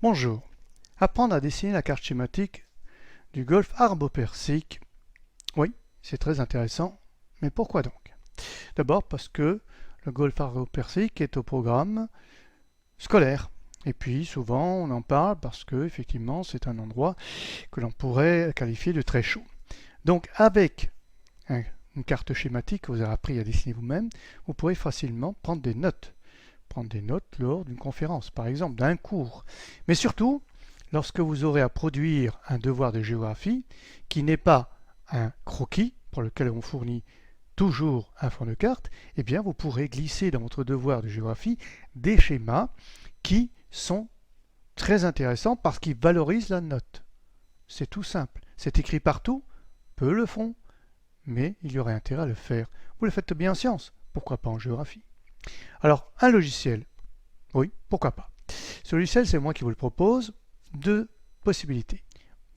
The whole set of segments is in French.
Bonjour. Apprendre à dessiner la carte schématique du golfe Arbo-Persique. Oui, c'est très intéressant, mais pourquoi donc? D'abord parce que le golfe Arbo-Persique est au programme scolaire. Et puis souvent on en parle parce que effectivement c'est un endroit que l'on pourrait qualifier de très chaud. Donc avec une carte schématique que vous avez appris à dessiner vous-même, vous pourrez facilement prendre des notes. Prendre des notes lors d'une conférence, par exemple, d'un cours. Mais surtout, lorsque vous aurez à produire un devoir de géographie qui n'est pas un croquis pour lequel on fournit toujours un fond de carte, eh bien vous pourrez glisser dans votre devoir de géographie des schémas qui sont très intéressants parce qu'ils valorisent la note. C'est tout simple. C'est écrit partout, peu le font, mais il y aurait intérêt à le faire. Vous le faites bien en sciences, pourquoi pas en géographie? Alors, un logiciel, oui, pourquoi pas. Ce logiciel, c'est moi qui vous le propose. Deux possibilités.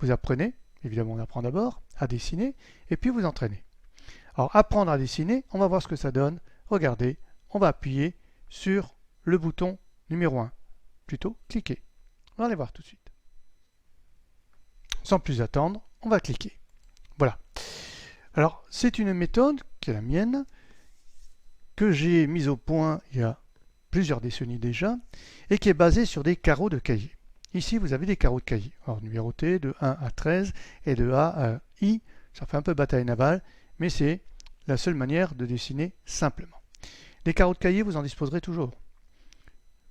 Vous apprenez, évidemment on apprend d'abord, à dessiner, et puis vous entraînez. Alors, apprendre à dessiner, on va voir ce que ça donne. Regardez, on va appuyer sur le bouton numéro 1. Plutôt, cliquer. On va aller voir tout de suite. Sans plus attendre, on va cliquer. Voilà. Alors, c'est une méthode qui est la mienne, que j'ai mise au point il y a plusieurs décennies déjà, et qui est basée sur des carreaux de cahier. Ici, vous avez des carreaux de cahier, alors numérotés de 1 à 13 et de A à I. Ça fait un peu bataille navale, mais c'est la seule manière de dessiner simplement. Les carreaux de cahier, vous en disposerez toujours.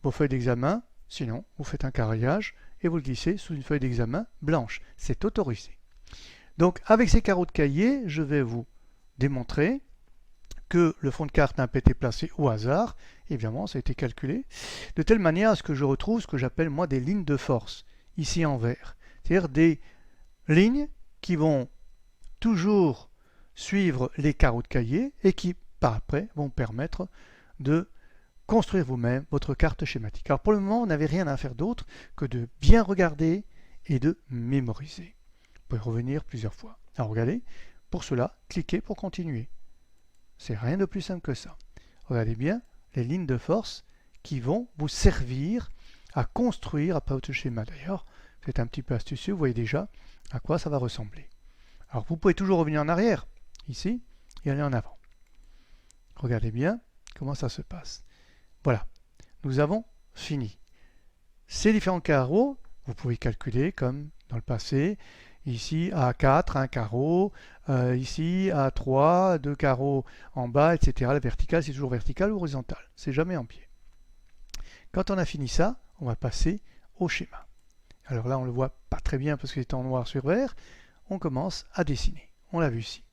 Vos feuilles d'examen, sinon, vous faites un carrillage et vous le glissez sous une feuille d'examen blanche. C'est autorisé. Donc, avec ces carreaux de cahier, je vais vous démontrer que le fond de carte n'a pas été placé au hasard, évidemment ça a été calculé, de telle manière à ce que je retrouve ce que j'appelle moi des lignes de force, ici en vert. C'est-à-dire des lignes qui vont toujours suivre les carreaux de cahier et qui, par après, vont permettre de construire vous-même votre carte schématique. Alors pour le moment, on n'avait rien à faire d'autre que de bien regarder et de mémoriser. Vous pouvez revenir plusieurs fois. Alors regardez, pour cela, cliquez pour continuer. C'est rien de plus simple que ça. Regardez bien les lignes de force qui vont vous servir à construire après votre schéma. D'ailleurs, c'est un petit peu astucieux, vous voyez déjà à quoi ça va ressembler. Alors vous pouvez toujours revenir en arrière, ici, et aller en avant. Regardez bien comment ça se passe. Voilà, nous avons fini. Ces différents carreaux, vous pouvez calculer comme dans le passé. Ici, A4, un carreau. Ici, A3, deux carreaux en bas, etc. La verticale, c'est toujours verticale ou horizontale. C'est jamais en pied. Quand on a fini ça, on va passer au schéma. Alors là, on ne le voit pas très bien parce qu'il est en noir sur vert. On commence à dessiner. On l'a vu ici.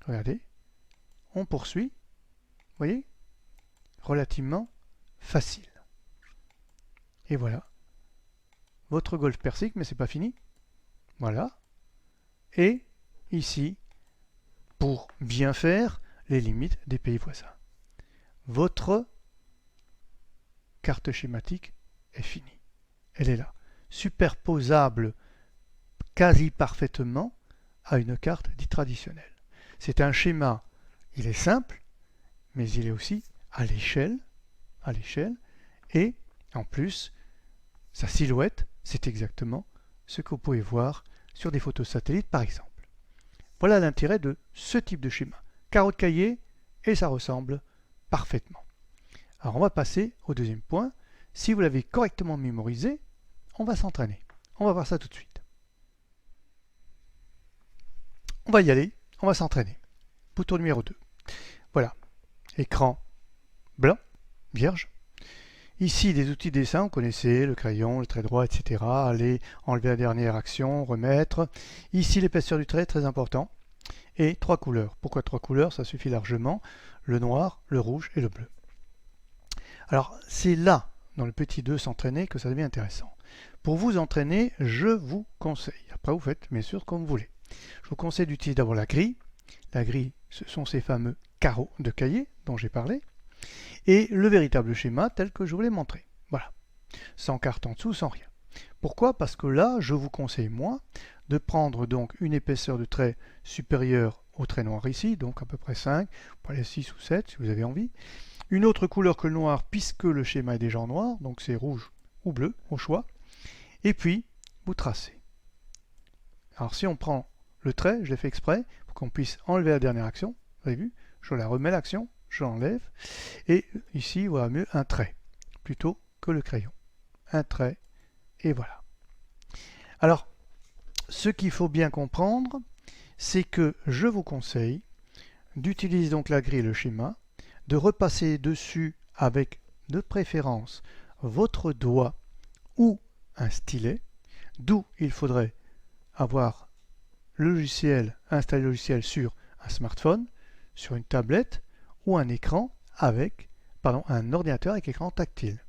Regardez. On poursuit. Vous voyez? Relativement facile. Et voilà. Votre golfe persique, mais c'est pas fini. Voilà. Et ici, pour bien faire, les limites des pays voisins. Votre carte schématique est finie. Elle est là. Superposable quasi parfaitement à une carte dite traditionnelle. C'est un schéma, il est simple, mais il est aussi à l'échelle, et en plus, sa silhouette, c'est exactement ce que vous pouvez voir sur des photos satellites par exemple. Voilà l'intérêt de ce type de schéma. Carreau de cahier et ça ressemble parfaitement. Alors on va passer au deuxième point. Si vous l'avez correctement mémorisé, on va s'entraîner. On va voir ça tout de suite. On va y aller, on va s'entraîner. Bouton numéro 2. Voilà, écran blanc, vierge. Ici, les outils de dessin, vous connaissez, le crayon, le trait droit, etc. Allez enlever la dernière action, remettre. Ici, l'épaisseur du trait, très important. Et 3 couleurs. Pourquoi 3 couleurs? Ça suffit largement. Le noir, le rouge et le bleu. Alors, c'est là, dans le petit 2, s'entraîner, que ça devient intéressant. Pour vous entraîner, je vous conseille, après vous faites bien sûr comme vous voulez. Je vous conseille d'utiliser d'abord la grille. La grille, ce sont ces fameux carreaux de cahier dont j'ai parlé. Et le véritable schéma tel que je vous l'ai montré. Voilà. Sans carte en dessous, sans rien. Pourquoi? Parce que là, je vous conseille, moi, de prendre donc une épaisseur de trait supérieure au trait noir ici, donc à peu près 5, vous pouvez aller 6 ou 7 si vous avez envie. Une autre couleur que le noir, puisque le schéma est déjà en noir, donc c'est rouge ou bleu, au choix. et puis vous tracez. Alors si on prend le trait, je l'ai fait exprès, pour qu'on puisse enlever la dernière action, vous avez vu, je la remets l'action, je l'enlève, et ici, il vaut mieux un trait, plutôt que le crayon. Un trait, et voilà. Alors, ce qu'il faut bien comprendre, c'est que je vous conseille d'utiliser donc la grille et le schéma, de repasser dessus avec de préférence votre doigt ou un stylet, d'où il faudrait avoir le logiciel, installer le logiciel sur un smartphone, sur une tablette ou un écran avec, un ordinateur avec écran tactile.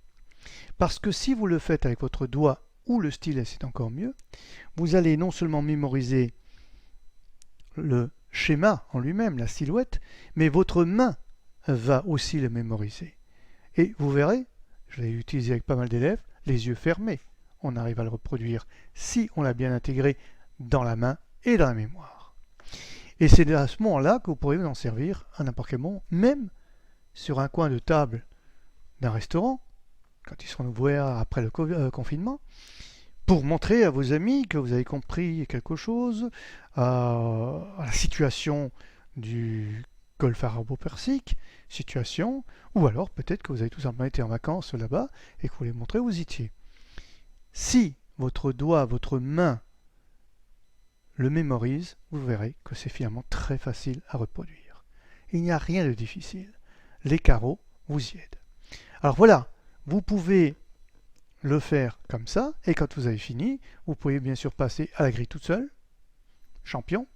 Parce que si vous le faites avec votre doigt ou le stylet, c'est encore mieux, vous allez non seulement mémoriser le schéma en lui-même, la silhouette, mais votre main va aussi le mémoriser. Et vous verrez, je l'ai utilisé avec pas mal d'élèves, les yeux fermés, on arrive à le reproduire si on l'a bien intégré dans la main et dans la mémoire. Et c'est à ce moment-là que vous pourrez vous en servir à n'importe quel moment, même sur un coin de table d'un restaurant, quand ils seront ouverts après le confinement, pour montrer à vos amis que vous avez compris quelque chose, à la situation du golfe arabo-persique, situation, ou alors peut-être que vous avez tout simplement été en vacances là-bas et que vous voulez montrer où vous étiez. Si votre doigt, votre main le mémorise, vous verrez que c'est finalement très facile à reproduire. Il n'y a rien de difficile. Les carreaux vous y aident. Alors voilà, vous pouvez le faire comme ça, et quand vous avez fini, vous pouvez bien sûr passer à la grille toute seule, champion.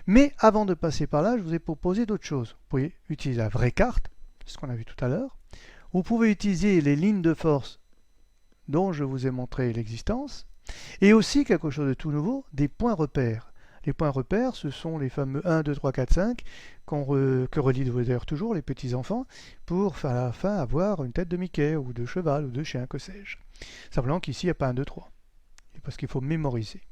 Mais avant de passer par là, je vous ai proposé d'autres choses. Vous pouvez utiliser la vraie carte, ce qu'on a vu tout à l'heure. Vous pouvez utiliser les lignes de force dont je vous ai montré l'existence, et aussi quelque chose de tout nouveau, des points repères. Les points repères, ce sont les fameux 1, 2, 3, 4, 5 que relient d'ailleurs toujours les petits-enfants pour à la fin avoir une tête de Mickey ou de cheval ou de chien, que sais-je. Simplement qu'ici, il n'y a pas 1, 2, 3. Parce qu'il faut mémoriser.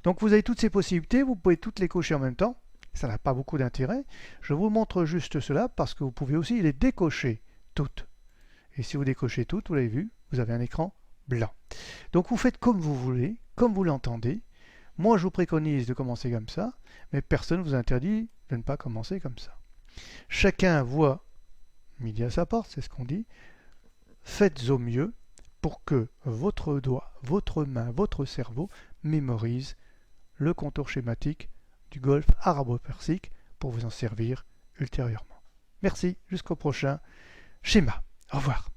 Donc vous avez toutes ces possibilités, vous pouvez toutes les cocher en même temps. Ça n'a pas beaucoup d'intérêt. Je vous montre juste cela parce que vous pouvez aussi les décocher toutes. Et si vous décochez toutes, vous l'avez vu, vous avez un écran blanc. Donc vous faites comme vous voulez, comme vous l'entendez. Moi, je vous préconise de commencer comme ça, mais personne ne vous interdit de ne pas commencer comme ça. Chacun voit midi à sa porte, c'est ce qu'on dit. Faites au mieux pour que votre doigt, votre main, votre cerveau mémorise le contour schématique du golfe arabo-persique pour vous en servir ultérieurement. Merci, jusqu'au prochain schéma. Au revoir.